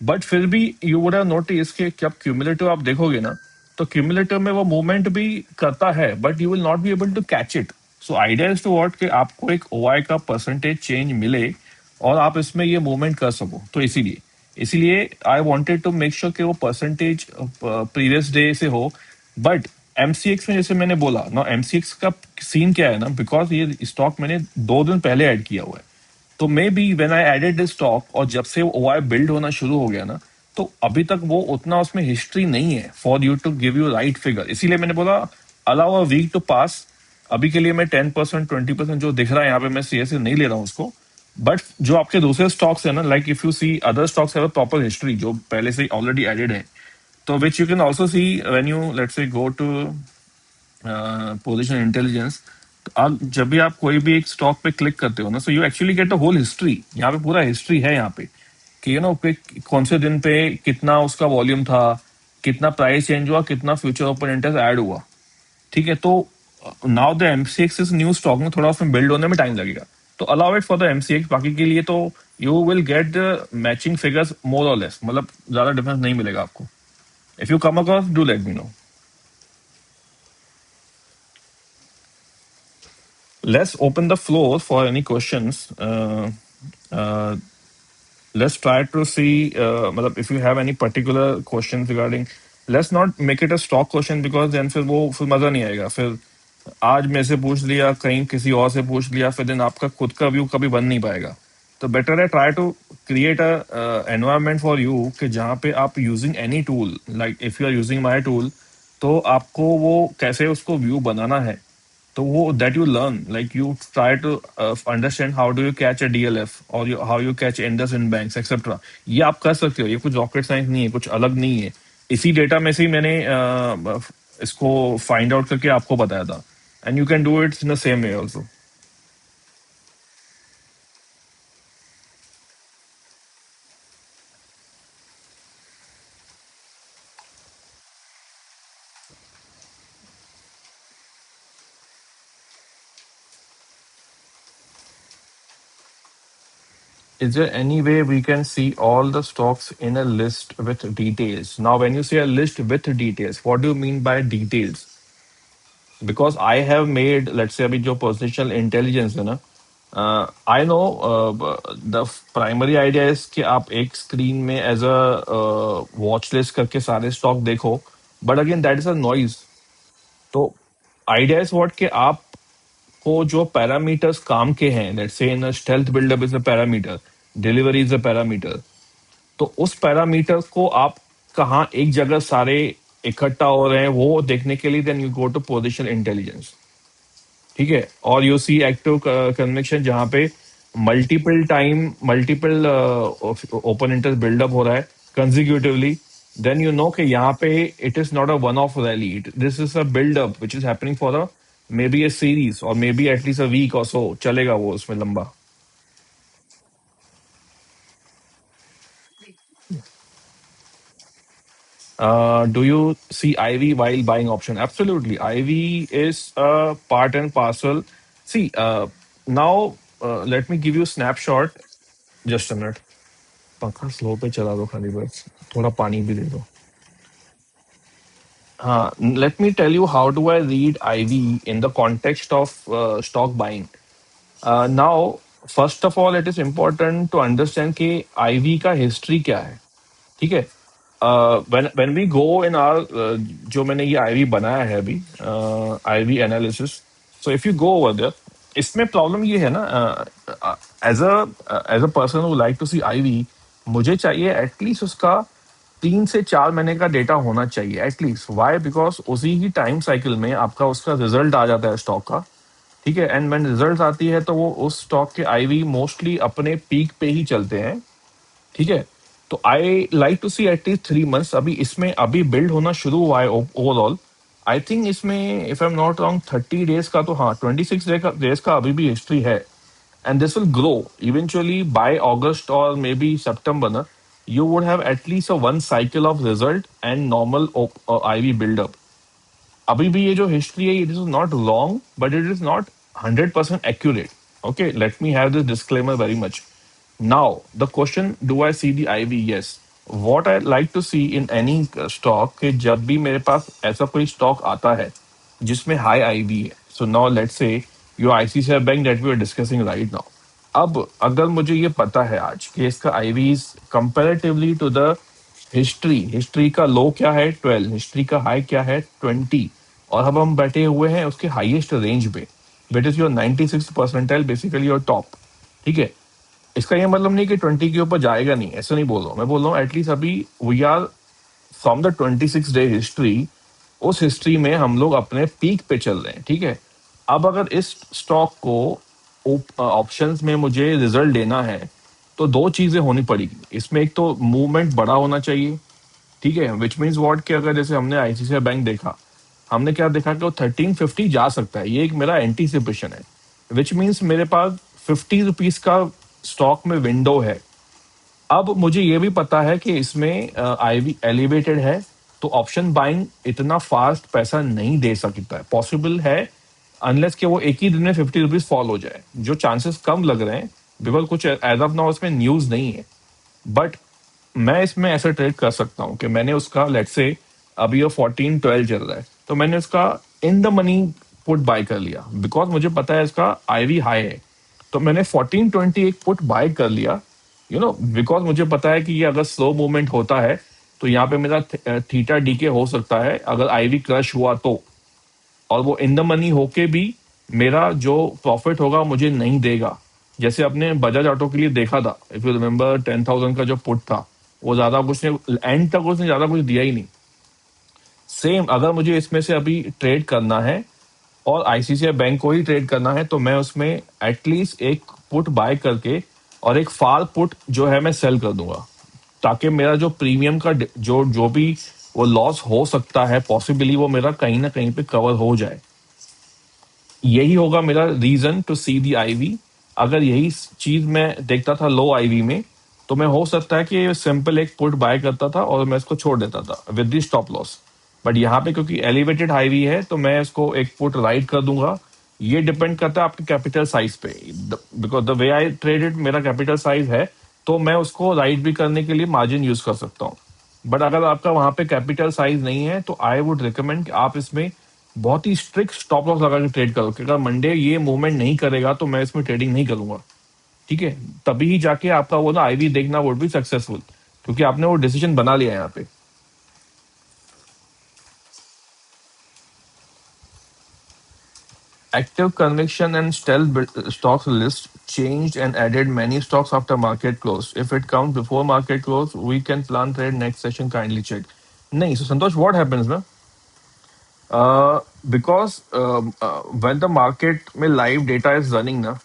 बट फिर भी यू वुड हैव नोटिस कि जब क्यूमुलेटिव आप देखोगे ना, तो क्यूमुलेटिव में वो मूवमेंट भी करता है, but you will not be able to catch it. So idea is to what कि आपको एक ओआई का परसेंटेज चेंज मिले और आप इसमें ये मूवमेंट कर सको, तो इसीलिए। इसीलिए I wanted to make sure कि वो परसेंटेज प्रीवियस डे से हो। बट एमसीएक्स में जैसे मैंने बोला ना, एमसीएक्स का सीन क्या है ना, बिकॉज ये स्टॉक मैंने 2 दिन पहले ऐड किया हुआ है। तो maybe when I added this stock और जब से वो ओआई बिल्ड होना शुरू हो गया ना, तो अभी तक वो उतना उसमें हिस्ट्री नहीं है for you to give you right figure. इसीलिए मैंने बोला allow a week to pass. अभी के लिए मैं 10% 20% जो दिख रहा है यहाँ पे, मैं सीएस से नहीं ले रहा हूँ उसको। बट जो आपके दूसरे स्टॉक्स है ना, like if you see other stocks have a proper history जो पहले से ऑलरेडी एडेड है, तो which you can also see when you let's say go to position intelligence. तो आप जब भी आप कोई भी एक स्टॉक पे क्लिक करते हो ना, so you actually get a whole history. यहाँ पे पूरा हिस्ट्री है यहाँ पे कि यू नो कौन से दिन पे कितना उसका वॉल्यूम था, कितना प्राइस चेंज हुआ, कितना फ्यूचर ओपन इंटरेस्ट ऐड हुआ। ठीक है, तो now the MCX is new stock में थोड़ा उसमें बिल्ड होने में टाइम लगेगा। तो allow it for the MCX. बाकी के लिए तो you will get the matching figures more or less, मतलब ज्यादा डिफरेंस नहीं मिलेगा आपको। If you come across do let me know. Let's open the floor for any questions. Uh, let's try to see, मतलब if you have any particular questions regarding, let's not make it a stock question because then फिर मजा नहीं आएगा। फिर आज मेरे से पूछ लिया, कहीं किसी और से पूछ लिया, फिर दिन आपका खुद का व्यू कभी बन नहीं पाएगा। तो बेटर है try to create a environment for you कि जहाँ पे आप using any tool, like if you are using my tool, तो आपको वो कैसे उसको व्यू बनाना है। तो वो that you learn, like you try to understand how do you catch a DLF or how you catch IndusInd banks etcetera. ये आप कर सकते हो, ये कुछ रॉकेट साइंस नहीं है, कुछ अलग नहीं है। इसी डेटा में से ही मैंने इसको फाइंड आउट करके आपको बताया था। And you can do it in the same way also. Is there any way we can see all the stocks in a list with details? Now, when you say a list with details, what do you mean by details? Because I have made, let's say, अभी जो positional intelligence है ना, I know the primary idea is कि आप एक screen में as a watch list करके सारे stock देखो, but again that is a noise. तो idea is what कि आपको जो parameters काम के हैं, let's say in a stealth buildup is a parameter, delivery is a parameter, तो उस पैरामीटर को आप कहाँ एक जगह सारे इकट्ठा हो रहे हैं वो देखने के लिए then you go to position intelligence. ठीक है, और यू सी एक्टिव कन्विक्शन जहां पे multiple time multiple open interest buildup हो रहा है कंजिक्यूटिवली, देन यू नो कि यहाँ पे it is not a one off rally, this is a buildup which is happening for a maybe a series or maybe at least a week or so चलेगा वो उसमें लंबा। Do you see IV while buying option? Absolutely. IV is a part and parcel. See, now let me give you a snapshot. Just a minute. पंखा slow पे चला दो खाली बस, थोड़ा पानी भी दे दो। हाँ, let me tell you how do I read IV in the context of stock buying. Now, first of all, it is important to understand कि IV का हिस्ट्री क्या है। ठीक है, when we go in our, जो मैंने ये IV बनाया है अभी, IV analysis, so if you go over there, इसमें प्रॉब्लम ये है ना, as a person who like to see IV, मुझे चाहिए एटलीस्ट उसका 3 से 4 महीने का डेटा होना चाहिए एटलीस्ट। वाई? बिकॉज उसी ही टाइम साइकिल में आपका उसका रिजल्ट आ जाता है स्टॉक का। ठीक है, एंड व्हेन रिजल्ट आती है तो वो उस स्टॉक के आईवी मोस्टली अपने पीक पे ही चलते हैं। ठीक है, तो I like to see at least 3 months. अभी इसमें अभी बिल्ड होना शुरू हुआ है ओवरऑल। आई थिंक इसमें if I am not wrong 30 days का, तो हाँ 26 डेज का अभी भी हिस्ट्री है। And this will grow eventually by August or may be सितंबर ना, you would have at least a one cycle of result and normal IV buildup. अभी भी ये जो हिस्ट्री है, it is not wrong but it is not 100% accurate. Okay, let me have this disclaimer very much. Now, the question, do I see the IV? Yes. What I like to see in any stock कि जब भी मेरे पास ऐसा कोई stock आता है जिसमें high IV है, so now let's say your ICICI bank that we are discussing right now. अब अगर मुझे ये पता है आज कि इसका IV is comparatively to the history, history का लो क्या है 12, हिस्ट्री का हाई क्या है 20, और अब हम बैठे हुए हैं उसके हाईएस्ट रेंज पे, विच is your 96 percentile, basically your top. ठीक है, इसका ये मतलब नहीं कि 20 के ऊपर जाएगा नहीं, ऐसा नहीं बोल रहा हूँ। मैं बोल रहा हूँ एटलीस्ट अभी we are from the 26 day history, उस हिस्ट्री में हम लोग अपने पीक पे चल रहे हैं। ठीक है, अब अगर इस स्टॉक को ऑप्शंस में मुझे रिजल्ट लेना है तो दो चीजें होनी पड़ेगी इसमें। एक तो मूवमेंट बड़ा होना चाहिए, ठीक है, विच मीन्स वॉट कि अगर जैसे हमने आईसीआईसीआई बैंक देखा, हमने क्या देखा कि वो 1350 जा सकता है, ये एक मेरा एंटीसिपेशन है, विच मीन्स मेरे पास 50 रुपीज का स्टॉक में विंडो है। अब मुझे ये भी पता है कि इसमें आईवी एलिवेटेड है, तो ऑप्शन बाइंग इतना फास्ट पैसा नहीं दे सकता है, पॉसिबल है अनलेस कि वो एक ही दिन में 50 रुपीज फॉल हो जाए, जो चांसेस कम लग रहे हैं, बिकॉज कुछ एज ऑफ नाउ इसमें न्यूज नहीं है। बट मैं इसमें ऐसा ट्रेड कर सकता हूँ कि मैंने उसका लेट से अभी ये 14-12 चल रहा है, तो मैंने उसका in the money put buy कर लिया, बिकॉज मुझे पता है इसका आईवी हाई है, तो मैंने 1420 एक पुट बाय कर लिया, बिकॉज मुझे पता है कि ये अगर स्लो मूवमेंट होता है तो यहाँ पे मेरा थीटा डी के हो सकता है अगर आईवी क्रश हुआ तो, और वो इन द मनी होके भी मेरा जो प्रॉफिट होगा मुझे नहीं देगा। जैसे अपने बजाज ऑटो के लिए देखा था, इफ यू रिमेम्बर 10,000 का जो पुट था, वो ज्यादा कुछ नहीं, एंड तक उसने ज्यादा कुछ दिया ही नहीं। सेम अगर मुझे इसमें से अभी ट्रेड करना है और आईसीआईसीआई बैंक को ही ट्रेड करना है, तो मैं उसमें एटलीस्ट एक पुट बाय करके और एक फाल पुट जो है मैं सेल कर दूंगा, ताकि मेरा जो प्रीमियम का जो जो भी वो लॉस हो सकता है पॉसिबली, वो मेरा कहीं ना कहीं पे कवर हो जाए। यही होगा मेरा reason to see the IV. अगर यही चीज मैं देखता था लो आईवी में, तो मैं हो सकता है कि सिंपल एक पुट बाय करता था और मैं इसको छोड़ देता था with the stop loss. But यहाँ पे क्योंकि एलिवेटेड हाईवी है, तो मैं इसको एक पुट राइट कर दूंगा। ये डिपेंड करता है आपके कैपिटल साइज पे, because the way I traded मेरा कैपिटल साइज है, तो मैं उसको राइट भी करने के लिए मार्जिन यूज कर सकता हूँ। बट अगर आपका वहां पे कैपिटल साइज नहीं है, तो आई वुड रिकमेंड कि आप इसमें बहुत ही स्ट्रिक्ट स्टॉप लॉस लगा के ट्रेड करो, कि अगर मंडे ये मूवमेंट नहीं करेगा तो मैं इसमें ट्रेडिंग नहीं करूंगा। ठीक है, तभी ही जाके आपका वो ना आईवी देखना वुड बी सक्सेसफुल, क्योंकि आपने वो डिसीजन बना लिया है यहाँ पे। Active conviction and stealth stocks list changed and added many stocks after market close. If it comes before market close, we can plan trade next session. Kindly check. नहीं, so Santosh, what happens ना? Because when the market में live data is running ना,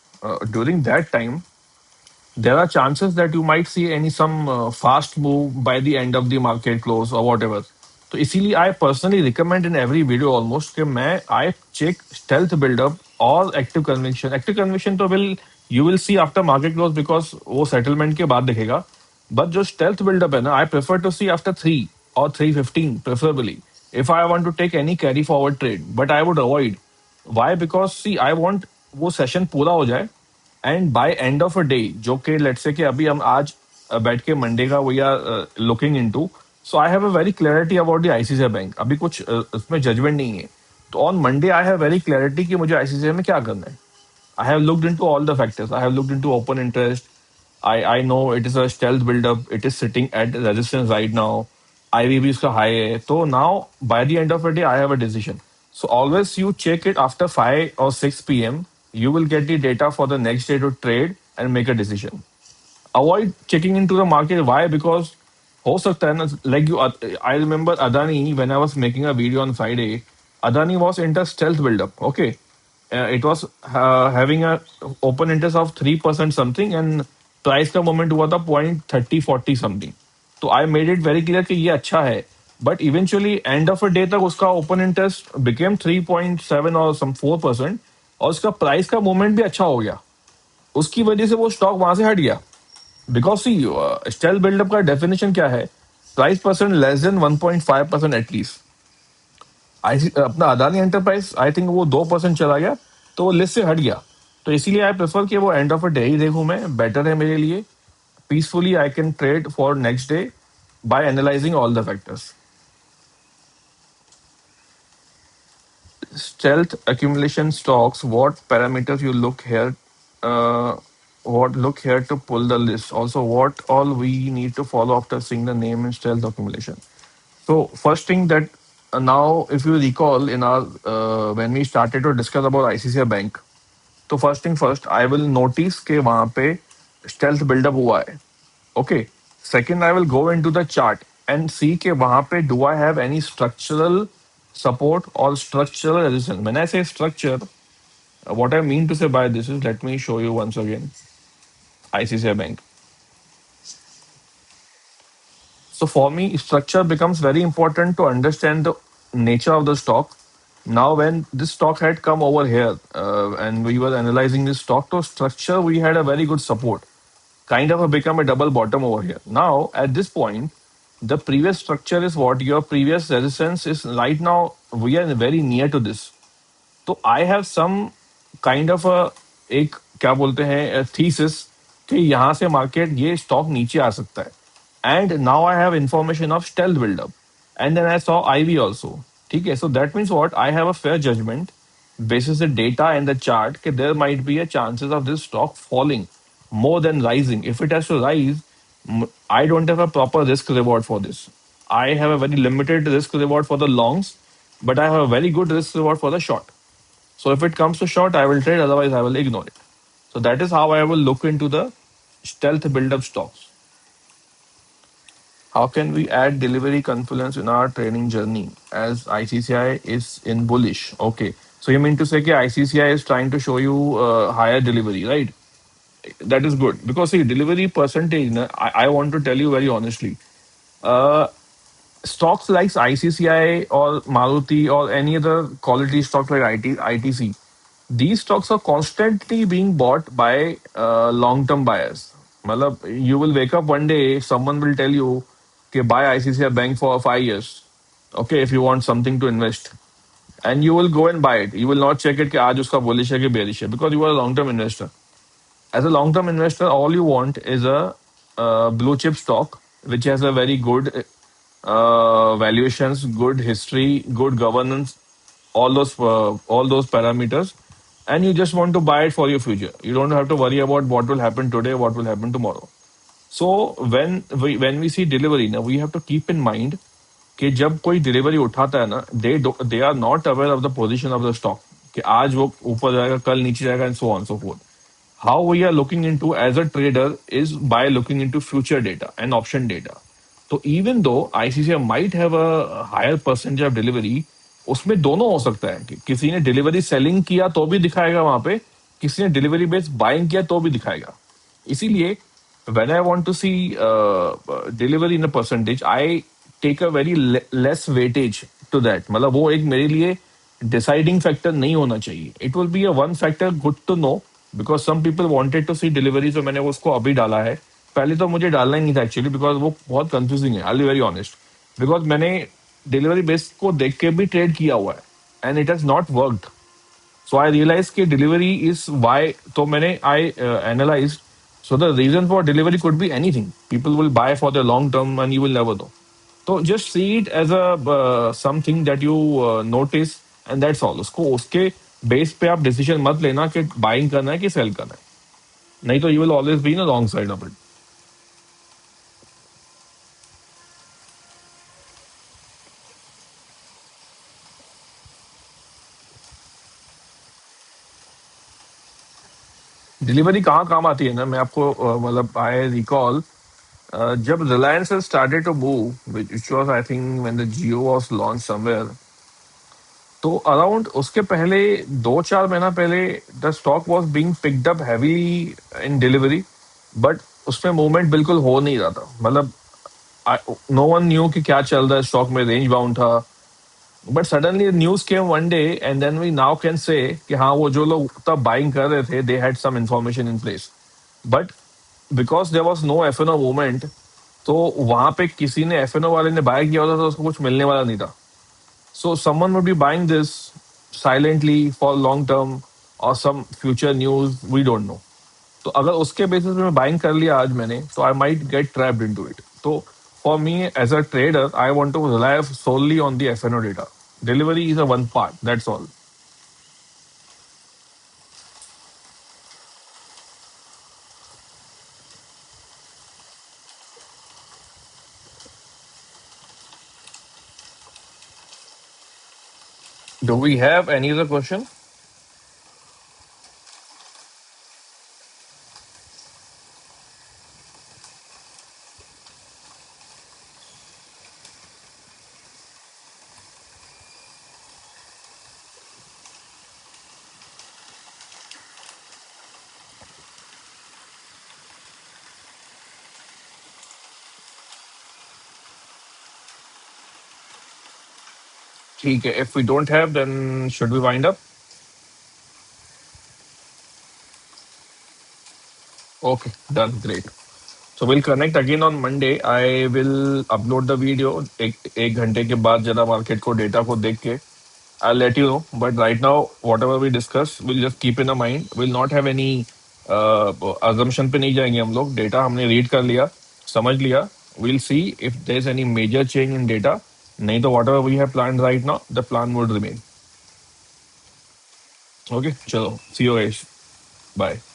during that time there are chances that you might see any some fast move by the end of the market close or whatever. तो इसीलिए I personally recommend in every video almost कि मैं I check stealth buildup और active conviction. Active conviction तो will you will see after market close, because वो settlement के बाद दिखेगा। बट जो स्टेल्थ बिल्डअप है ना, I prefer to see after 3 or 3:15 preferably, if I want to take any carry forward trade, but I would avoid. Why? Because see I want वो session पूरा हो जाए, and by end of a day, जो कि let's say कि अभी हम आज बैठ के मंडे का we are looking into, so I have a very clarity about the ICICI bank. अभी कुछ उसमें जजमेंट नहीं है, तो on Monday I have very clarity कि मुझे आईसीआईसीआई में क्या करना है। I have looked into all the factors. I have looked into open interest. I know it is a stealth buildup. It is sitting at resistance right now. IVB इसका high है. So now by the end of the day, I have a decision. So always you check it after 5 or 6 p.m. You will get the data for the next day to trade and make a decision. Avoid checking into the market. Why? Because हो सकता है ना, like you, I remember Adani when I was making a video on Friday. Adani was into stealth buildup. Okay, it was having a open interest of 3% something, and price का moment हुआ था 0.30-40 something. तो I made it very clear कि ये अच्छा है, but eventually end of a day तक उसका open interest became 3.7 or some 4%, और उसका प्राइस का मूवमेंट भी अच्छा हो गया। उसकी वजह से वो स्टॉक वहां से हट गया। बिकॉज सी स्टेल बिल्डअप का डेफिनेशन क्या है? Price percent less than 1.5% at least. अपना अदानी एंटरप्राइज आई थिंक वो 2% चला गया, तो वो लिस्ट से हट गया। तो इसीलिए आई प्रेफर कि वो एंड ऑफ अ डे ही देखूं, मैं बेटर है मेरे लिए। Peacefully I can trade for next day by analyzing all the factors. Stealth accumulation stocks, what parameters you look here? what look here to pull the list. Also, what all we need to follow after seeing the name and stealth accumulation. So first thing that now, if you recall, in our when we started to discuss about ICICI Bank, तो first thing first, I will notice कि वहाँ पे stealth buildup हुआ है. Okay. Second, I will go into the chart and see कि वहाँ पे do I have any structural support or structural resistance. When I say structure, what I mean to say by this is, let me show you once again ICICI Bank. So for me, structure becomes very important to understand the nature of the stock. Now, when this stock had come over here and we were analyzing this stock to structure, we had a very good support. Kind of a become a double bottom over here. Now, at this point, the previous structure is what your previous resistance is. Right now, we are very near to this. तो I have some kind of एक क्या बोलते हैं thesis कि यहाँ से market ये stock नीचे आ सकता है and now I have information of stealth buildup and then I saw IV also. ठीक है, so that means what I have a fair judgement basis the data and the chart that there might be a chances of this stock falling more than rising. If it has to rise, I don't have a proper risk reward for this. I have a very limited risk reward for the longs, but I have a very good risk reward for the short. So if it comes to short, I will trade, otherwise I will ignore it. So that is how I will look into the stealth build-up stocks. How can we add delivery confluence in our trading journey as ICCI is in bullish? Okay. So you mean to say that ICCI is trying to show you higher delivery, right? That is good because see, delivery percentage, I want to tell you very honestly, uh, stocks like ICCI or Maruti or any other quality stock like ITC, these stocks are constantly being bought by long-term buyers. Matlab, you will wake up one day, someone will tell you, okay, buy ICICI Bank for 5 years. Okay, if you want something to invest. And you will go and buy it. You will not check it कि आज उसका bullish है कि bearish है because you are a long-term investor. As a long-term investor, all you want is a blue chip stock which has a very good valuations, good history, good governance, all those parameters, and you just want to buy it for your future. You don't have to worry about what will happen today, what will happen tomorrow. So when we see delivery, now we have to keep in mind कि जब कोई delivery उठाता है ना they are not aware of the position of the stock कि आज वो ऊपर जाएगा कल नीचे जाएगा and so on so forth. How we are looking into as a trader is by looking into future data and option data. So even though ICCI might have a higher percentage of delivery, उसमें दोनों हो सकता है कि किसी ने delivery selling किया तो भी दिखाएगा वहां पे, किसी ने डिलीवरी बेस्ड बाइंग किया तो भी दिखाएगा. इसीलिए when I want to see delivery in a percentage, I take a very less weightage to that. मतलब वो एक मेरे लिए deciding factor नहीं होना चाहिए. It will be a one factor good to know because some people wanted to see delivery, so मैंने उसको अभी डाला है. पहले तो मुझे डालना ही नहीं था एक्चुअली बिकॉज वो बहुत कंफ्यूजिंग है. आई बी वेरी ऑनेस्ट बिकॉज मैंने डिलीवरी बेस को देख के भी ट्रेड किया हुआ है and it has not worked. So I realized कि delivery is why. तो मैंने I analyzed. So the reason for delivery could be anything. People will buy for the long term and you will never know. So just see it as a something that you notice and that's all. उसको उसके base पे आप decision मत लेना कि buying करना है कि सेल करना है. नहीं तो you will always be in a wrong side of it. Delivery कहाँ काम आती है ना, मैं आपको मतलब आई रिकॉल जब Reliance started to move which was I think when the Jio was launch somewhere. तो अराउंड उसके पहले 2-4 महीना पहले the stock was being picked up heavily in delivery but उसमें मूवमेंट बिल्कुल हो नहीं रहा था. मतलब नो वन न्यू कि क्या चल रहा है स्टॉक में, रेंज बाउंड था. But suddenly news came one day and then we now can say कि हाँ वो जो लोग तब बाइंग कर रहे थे they had some information in place. But because there was no F N O movement, तो वहां पे किसी ने एफ एन ओ वाले ने बाय किया होता तो उसको कुछ मिलने वाला नहीं था. So someone would be buying this silently for long term or some future news we don't know. तो अगर उसके बेसिस पे मैं बाइंग कर लिया आज मैंने तो I might get trapped into it. तो for me as a trader I want to rely solely on the FNO data. Delivery is a one part, that's all. Do we have any other question? ठीक है. If we don't have, then should we wind up? Okay, done. Great. So we'll connect again on Monday. I will upload the video एक घंटे के बाद जरा market को data को देख के I'll let you know. But right now, whatever we discuss, we'll just keep in a mind. We'll not have any assumption पे नहीं जाएंगे हम लोग. Data हमने read कर लिया, समझ लिया. We'll see if there's any major change in data. नहीं तो whatever we have planned right now, the plan would remain. Okay, चलो. See you guys. Bye.